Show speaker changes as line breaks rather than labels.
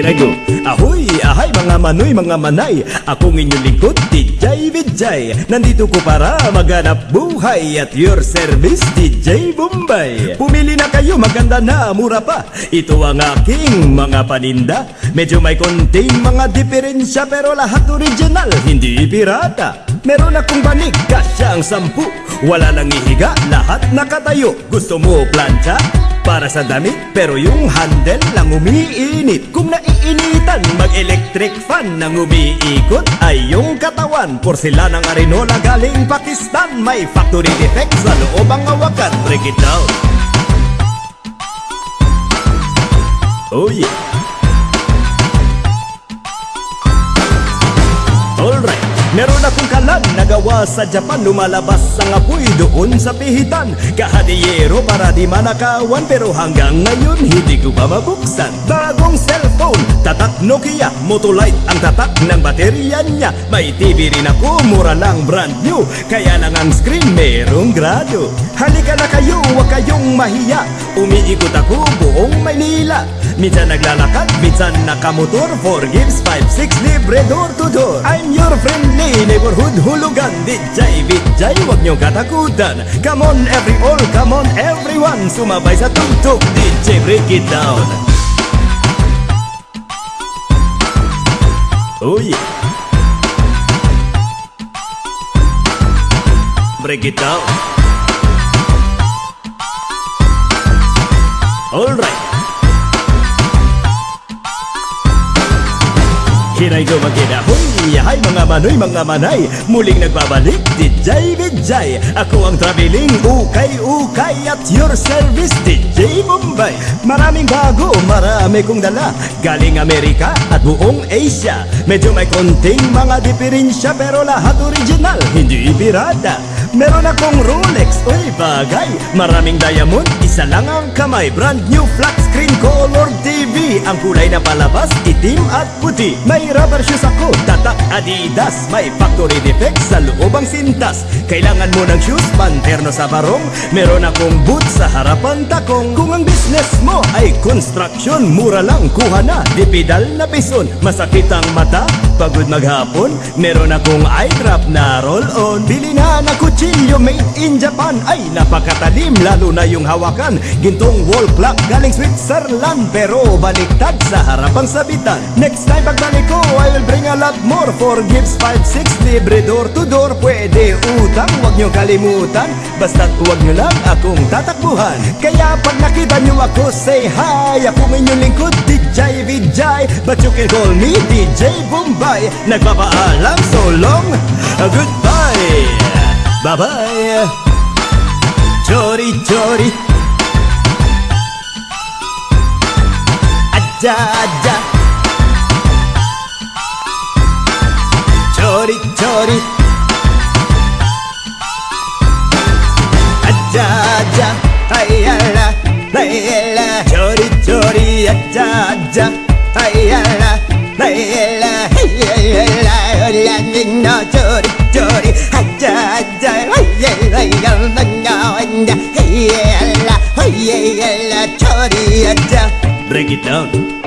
Kirago, ahoy, ahay mga manoy, mga manay. Akong inyong lingkod, DJ Vijay. Nandito ko para maghanap buhay at your service, DJ Bombay. Pumili na kayo, maganda na, mura pa. Ito ang aking mga paninda. Medyo may konting mga diferensya, pero lahat original, hindi pirata. Meron akong banig, kasya ang 10. Wala nang ihiga, lahat nakatayo. Gusto mo plancha? Para sa damit, pero yung handle lang umiinit. Kung naiinitan, mag-electric fan nang umiikot ay yung katawan. Porselanang Arenola galing Pakistan. May factory defect sa loob ang hawakan. Break it down. Oh yeah. Alright. Meron akong kalan nagawa sa Japan. Lumalabas ang apoy doon sa pihitan. Kahadiyero para di manakawan, pero hanggang ngayon hindi ko pa mabuksan. Bagong cellphone, tatak Nokia, Motolite ang tatak ng baterya niya. May TV rin ako, mura lang, brand new. Kaya lang ang screen merong grado. Halika na kayo, huwag kayong mahiya. Umiikot ako buong Maynila. Minsan naglalakad, minsan nakamotor. 4 gives 5-6 libre door to door. I'm your friendly neighborhood hulugan, DJ Vijay, huwag niyong katakutan. Come on every all, come on everyone. Sumabay sa tugtog, DJ break it down. Oh yeah. Break it down. Alright. Kiray ko magkita, hoy, hay mga manoy, mga manay. Muling nagbabalik, DJ Vijay. Ako ang traveling, ukay-ukay at your service, DJ Bombay. Maraming bago, marami kong dala. Galing Amerika at buong Asia. Medyo may konting mga diferensya, pero lahat original, hindi pirata. Meron akong Rolex, oy bagay. Maraming diamond, isa lang ang kamay. Brand new flat screen color TV. Ang kulay na palabas, itim at puti. May rubber shoes ako, tatak Adidas. May factory defect sa loob ang sintas. Kailangan mo ng shoes, panterno sa barong. Meron akong boots sa harapan takong. Kung ang business mo ay construction, mura lang, kuha na, di pedal na pison. Masakit ang mata, pagod maghapon. Meron akong eye drop na roll-on. Bili na ng kutsilyo made in Japan. Ay napakatalim, lalo na yung hawakan. Gintong wall clock galing Switzerland, pero baliktad sa harapang sabitan. Next time pagbalik ko, I will bring a lot more. 4 gives 5-6 libre door to door. Pwede utang, huwag nyo kalimutan. Basta't huwag nyo lang akong tatakbuhan. Kaya pag nakita nyo ako, say hi. Ako inyong lingkod, DJ Vijay, but you can call me DJ Bombay. Nagpapaalam, so long, goodbye. Bye-bye. Chori, chori. Aja, aja. Chori, chori. Aja, aja. Ayala, ayala. Chori, chori. Aja, aja. Ayala, ayala. Ayala, ayala. No, chori, chori. Aja, aja. Ayala, ayala. Ayala, ayala. Chori, aja. Break it down.